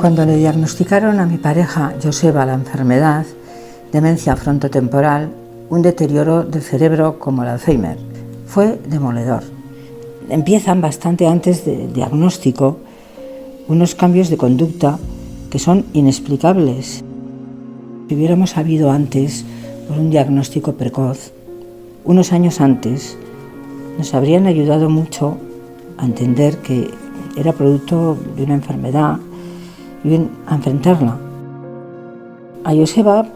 Cuando le diagnosticaron a mi pareja Joseba la enfermedad, demencia frontotemporal, un deterioro del cerebro como el Alzheimer, fue demoledor. Empiezan bastante antes del diagnóstico unos cambios de conducta que son inexplicables. Si hubiéramos sabido antes por un diagnóstico precoz, unos años antes, nos habrían ayudado mucho a entender que era producto de una enfermedad y a enfrentarla. A Joseba,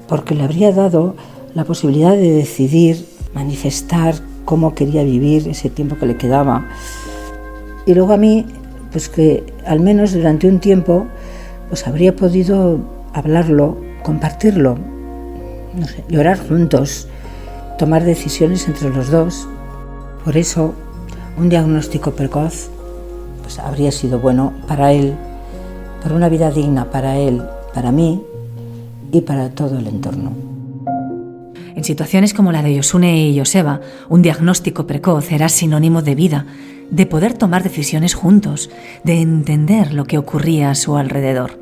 porque le habría dado la posibilidad de decidir, manifestar cómo quería vivir ese tiempo que le quedaba. Y luego a mí, pues que al menos durante un tiempo, pues habría podido hablarlo, compartirlo, no sé, llorar juntos, tomar decisiones entre los dos. Por eso, un diagnóstico precoz pues habría sido bueno para él, para una vida digna para él, para mí y para todo el entorno. En situaciones como la de Josune y Joseba, un diagnóstico precoz era sinónimo de vida, de poder tomar decisiones juntos, de entender lo que ocurría a su alrededor.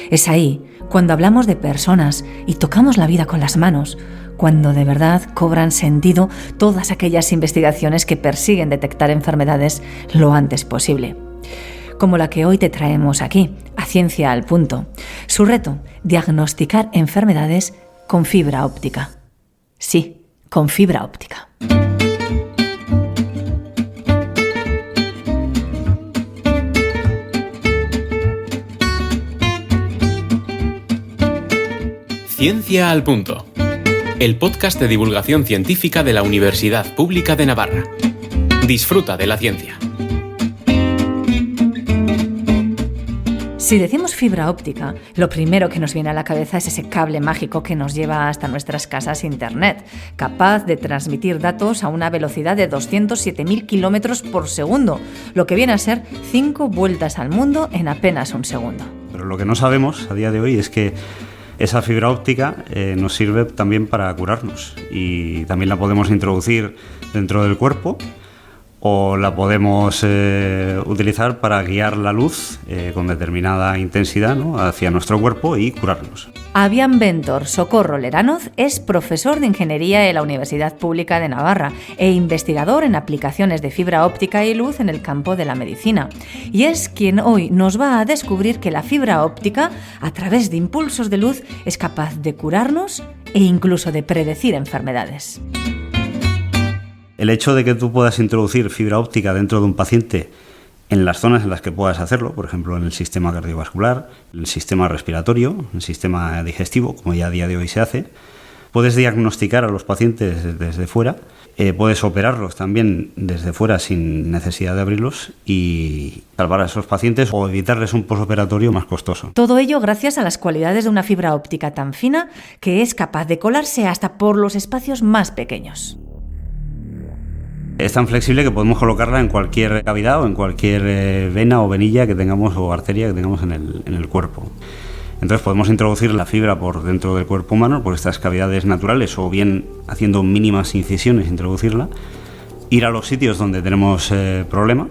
Es ahí cuando hablamos de personas y tocamos la vida con las manos, cuando de verdad cobran sentido todas aquellas investigaciones que persiguen detectar enfermedades lo antes posible. Como la que hoy te traemos aquí, a Ciencia al Punto. Su reto, diagnosticar enfermedades con fibra óptica. Sí, con fibra óptica. Ciencia al Punto, el podcast de divulgación científica de la Universidad Pública de Navarra. Disfruta de la ciencia. Si decimos fibra óptica, lo primero que nos viene a la cabeza es ese cable mágico que nos lleva hasta nuestras casas Internet, capaz de transmitir datos a una velocidad de 207.000 kilómetros por segundo, lo que viene a ser 5 vueltas al mundo en apenas un segundo. Pero lo que no sabemos a día de hoy es que esa fibra óptica nos sirve también para curarnos y también la podemos introducir dentro del cuerpo o la podemos utilizar para guiar la luz con determinada intensidad, ¿no?, hacia nuestro cuerpo y curarnos. Avian Ventor Socorro Leranoz es profesor de Ingeniería en la Universidad Pública de Navarra e investigador en aplicaciones de fibra óptica y luz en el campo de la medicina. Y es quien hoy nos va a descubrir que la fibra óptica, a través de impulsos de luz, es capaz de curarnos e incluso de predecir enfermedades. El hecho de que tú puedas introducir fibra óptica dentro de un paciente en las zonas en las que puedas hacerlo, por ejemplo en el sistema cardiovascular, en el sistema respiratorio, en el sistema digestivo, como ya a día de hoy se hace, puedes diagnosticar a los pacientes desde fuera, puedes operarlos también desde fuera sin necesidad de abrirlos y salvar a esos pacientes o evitarles un posoperatorio más costoso. Todo ello gracias a las cualidades de una fibra óptica tan fina que es capaz de colarse hasta por los espacios más pequeños. Es tan flexible que podemos colocarla en cualquier cavidad o en cualquier vena o venilla que tengamos o arteria que tengamos en el cuerpo. Entonces podemos introducir la fibra por dentro del cuerpo humano, por estas cavidades naturales, o bien haciendo mínimas incisiones, introducirla, ir a los sitios donde tenemos problema,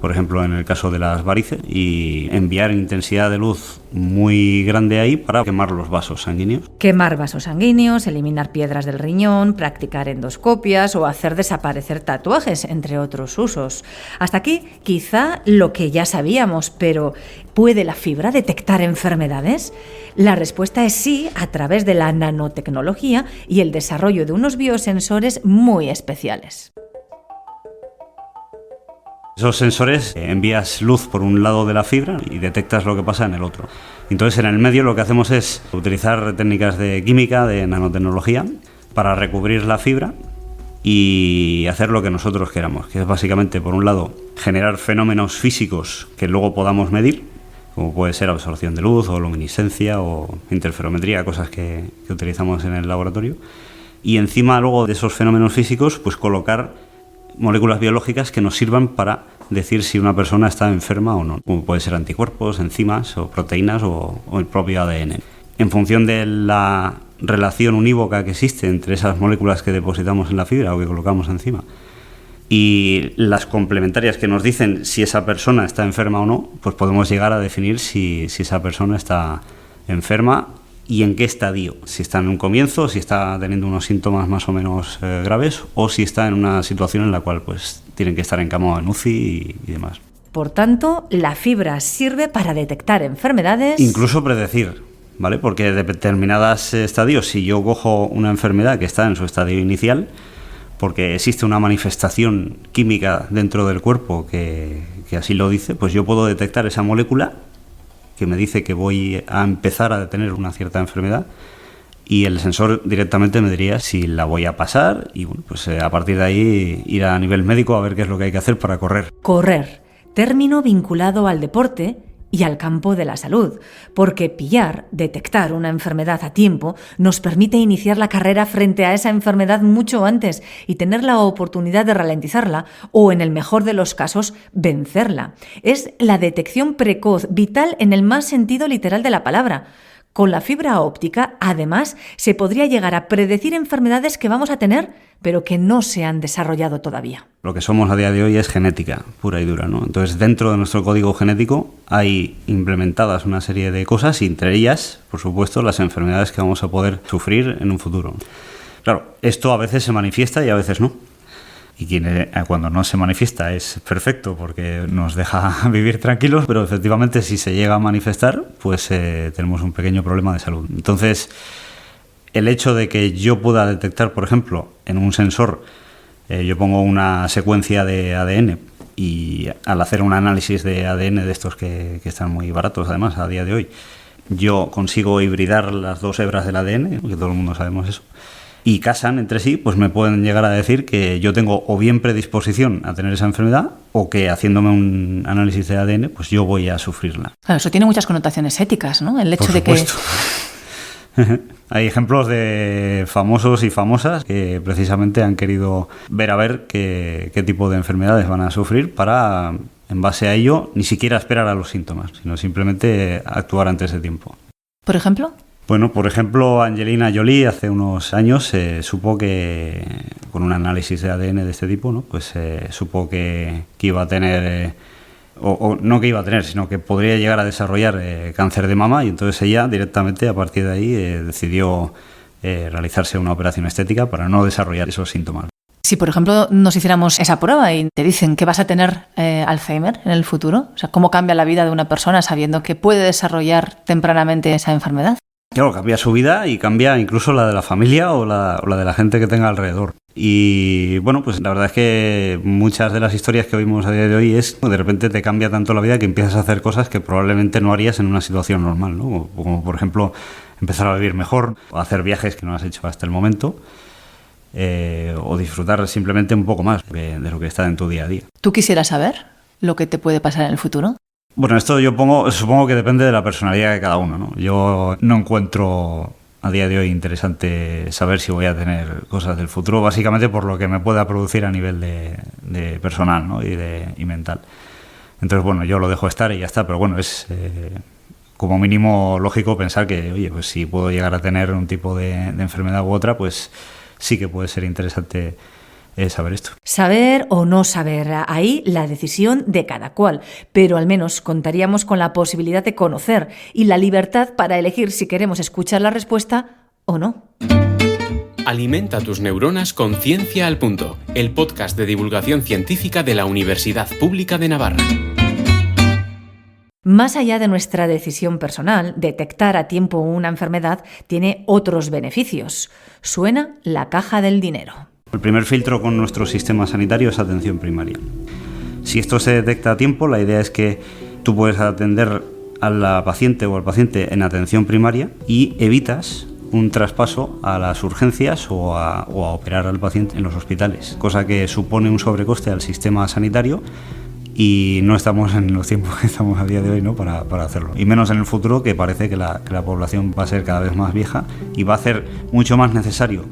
por ejemplo en el caso de las varices, y enviar intensidad de luz muy grande ahí para quemar los vasos sanguíneos. Quemar vasos sanguíneos, eliminar piedras del riñón, practicar endoscopias o hacer desaparecer tatuajes, entre otros usos. Hasta aquí quizá lo que ya sabíamos, pero ¿puede la fibra detectar enfermedades? La respuesta es sí, a través de la nanotecnología y el desarrollo de unos biosensores muy especiales. Esos sensores envías luz por un lado de la fibra y detectas lo que pasa en el otro. Entonces en el medio lo que hacemos es utilizar técnicas de química, de nanotecnología, para recubrir la fibra y hacer lo que nosotros queramos, que es básicamente, por un lado, generar fenómenos físicos que luego podamos medir, como puede ser absorción de luz o luminiscencia o interferometría, cosas que utilizamos en el laboratorio, y encima luego de esos fenómenos físicos pues colocar moléculas biológicas que nos sirvan para decir si una persona está enferma o no, como puede ser anticuerpos, enzimas o proteínas o el propio ADN. En función de la relación unívoca que existe entre esas moléculas que depositamos en la fibra o que colocamos encima Y las complementarias que nos dicen si esa persona está enferma o no, pues podemos llegar a definir si esa persona está enferma y en qué estadio. Si está en un comienzo, si está teniendo unos síntomas más o menos graves, o si está en una situación en la cual pues tienen que estar en cama o en UCI y demás. Por tanto, la fibra sirve para detectar enfermedades... Incluso predecir, ¿vale? Porque de determinados estadios, si yo cojo una enfermedad que está en su estadio inicial, porque existe una manifestación química dentro del cuerpo que así lo dice, pues yo puedo detectar esa molécula que me dice que voy a empezar a tener una cierta enfermedad, y el sensor directamente me diría si la voy a pasar y bueno, pues a partir de ahí ir a nivel médico a ver qué es lo que hay que hacer para correr. Correr, término vinculado al deporte y al campo de la salud, porque detectar una enfermedad a tiempo nos permite iniciar la carrera frente a esa enfermedad mucho antes y tener la oportunidad de ralentizarla o, en el mejor de los casos, vencerla. Es la detección precoz, vital en el más sentido literal de la palabra. Con la fibra óptica, además, se podría llegar a predecir enfermedades que vamos a tener, pero que no se han desarrollado todavía. Lo que somos a día de hoy es genética pura y dura, ¿no? Entonces, dentro de nuestro código genético hay implementadas una serie de cosas, y entre ellas, por supuesto, las enfermedades que vamos a poder sufrir en un futuro. Claro, esto a veces se manifiesta y a veces no. Y cuando no se manifiesta es perfecto porque nos deja vivir tranquilos, pero efectivamente si se llega a manifestar, pues tenemos un pequeño problema de salud. Entonces, el hecho de que yo pueda detectar, por ejemplo, en un sensor, yo pongo una secuencia de ADN, y al hacer un análisis de ADN de estos que están muy baratos además a día de hoy, yo consigo hibridar las dos hebras del ADN, que todo el mundo sabemos eso, y casan entre sí, pues me pueden llegar a decir que yo tengo o bien predisposición a tener esa enfermedad, o que haciéndome un análisis de ADN, pues yo voy a sufrirla. Claro, eso tiene muchas connotaciones éticas, ¿no? El hecho Por de supuesto. que... Hay ejemplos de famosos y famosas que precisamente han querido ver qué tipo de enfermedades van a sufrir para, en base a ello, ni siquiera esperar a los síntomas, sino simplemente actuar antes de tiempo. ¿Por ejemplo? Bueno, por ejemplo, Angelina Jolie hace unos años supo que, con un análisis de ADN de este tipo, ¿no? Pues supo que iba a tener, o no que iba a tener, sino que podría llegar a desarrollar cáncer de mama, y entonces ella directamente a partir de ahí decidió realizarse una operación estética para no desarrollar esos síntomas. Si, por ejemplo, nos hiciéramos esa prueba y te dicen que vas a tener Alzheimer en el futuro, o sea, ¿cómo cambia la vida de una persona sabiendo que puede desarrollar tempranamente esa enfermedad? Claro, cambia su vida y cambia incluso la de la familia o la de la gente que tenga alrededor. Y bueno, pues la verdad es que muchas de las historias que oímos a día de hoy es de repente te cambia tanto la vida que empiezas a hacer cosas que probablemente no harías en una situación normal, ¿no? Como por ejemplo empezar a vivir mejor, o hacer viajes que no has hecho hasta el momento, o disfrutar simplemente un poco más de lo que está en tu día a día. ¿Tú quisieras saber lo que te puede pasar en el futuro? Bueno, esto supongo que depende de la personalidad de cada uno, ¿no? Yo no encuentro a día de hoy interesante saber si voy a tener cosas del futuro, básicamente por lo que me pueda producir a nivel de personal, ¿no? y mental. Entonces, bueno, yo lo dejo estar y ya está, pero bueno, es como mínimo lógico pensar que, oye, pues si puedo llegar a tener un tipo de enfermedad u otra, pues sí que puede ser interesante saber esto. Saber o no saber, ahí la decisión de cada cual, pero al menos contaríamos con la posibilidad de conocer y la libertad para elegir si queremos escuchar la respuesta o no. Alimenta tus neuronas con Ciencia al Punto, el podcast de divulgación científica de la Universidad Pública de Navarra. Más allá de nuestra decisión personal, detectar a tiempo una enfermedad tiene otros beneficios. Suena la caja del dinero. El primer filtro con nuestro sistema sanitario es atención primaria. Si esto se detecta a tiempo, la idea es que tú puedes atender a la paciente o al paciente en atención primaria y evitas un traspaso a las urgencias o a operar al paciente en los hospitales, cosa que supone un sobrecoste al sistema sanitario, y no estamos en los tiempos que estamos a día de hoy, ¿no? para hacerlo. Y menos en el futuro, que parece que la población va a ser cada vez más vieja y va a hacer mucho más necesario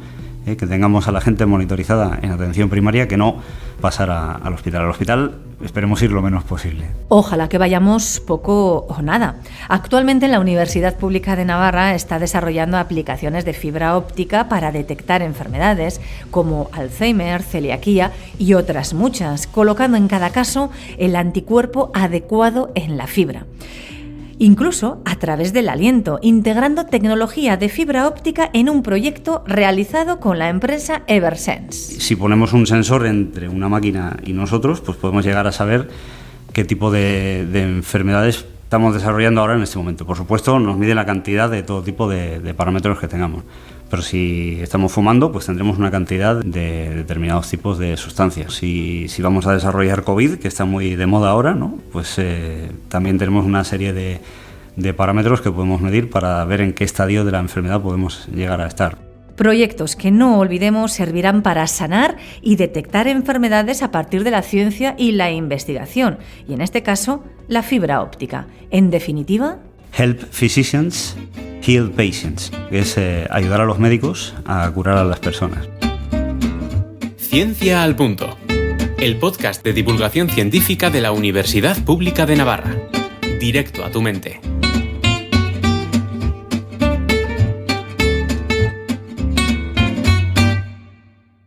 que tengamos a la gente monitorizada en atención primaria, que no pasar al hospital. Al hospital esperemos ir lo menos posible. Ojalá que vayamos poco o nada. Actualmente en la Universidad Pública de Navarra está desarrollando aplicaciones de fibra óptica para detectar enfermedades como Alzheimer, celiaquía y otras muchas, colocando en cada caso el anticuerpo adecuado en la fibra. Incluso a través del aliento, integrando tecnología de fibra óptica en un proyecto realizado con la empresa Eversense. Si ponemos un sensor entre una máquina y nosotros, pues podemos llegar a saber qué tipo de enfermedades estamos desarrollando ahora en este momento. Por supuesto, nos mide la cantidad de todo tipo de parámetros que tengamos. Pero si estamos fumando, pues tendremos una cantidad de determinados tipos de sustancias. Si vamos a desarrollar COVID, que está muy de moda ahora, ¿no? Pues también tenemos una serie de parámetros que podemos medir para ver en qué estadio de la enfermedad podemos llegar a estar. Proyectos que, no olvidemos, servirán para sanar y detectar enfermedades a partir de la ciencia y la investigación, y en este caso, la fibra óptica. En definitiva, Help physicians, heal patients, que es ayudar a los médicos a curar a las personas. Ciencia al Punto, el podcast de divulgación científica de la Universidad Pública de Navarra. Directo a tu mente.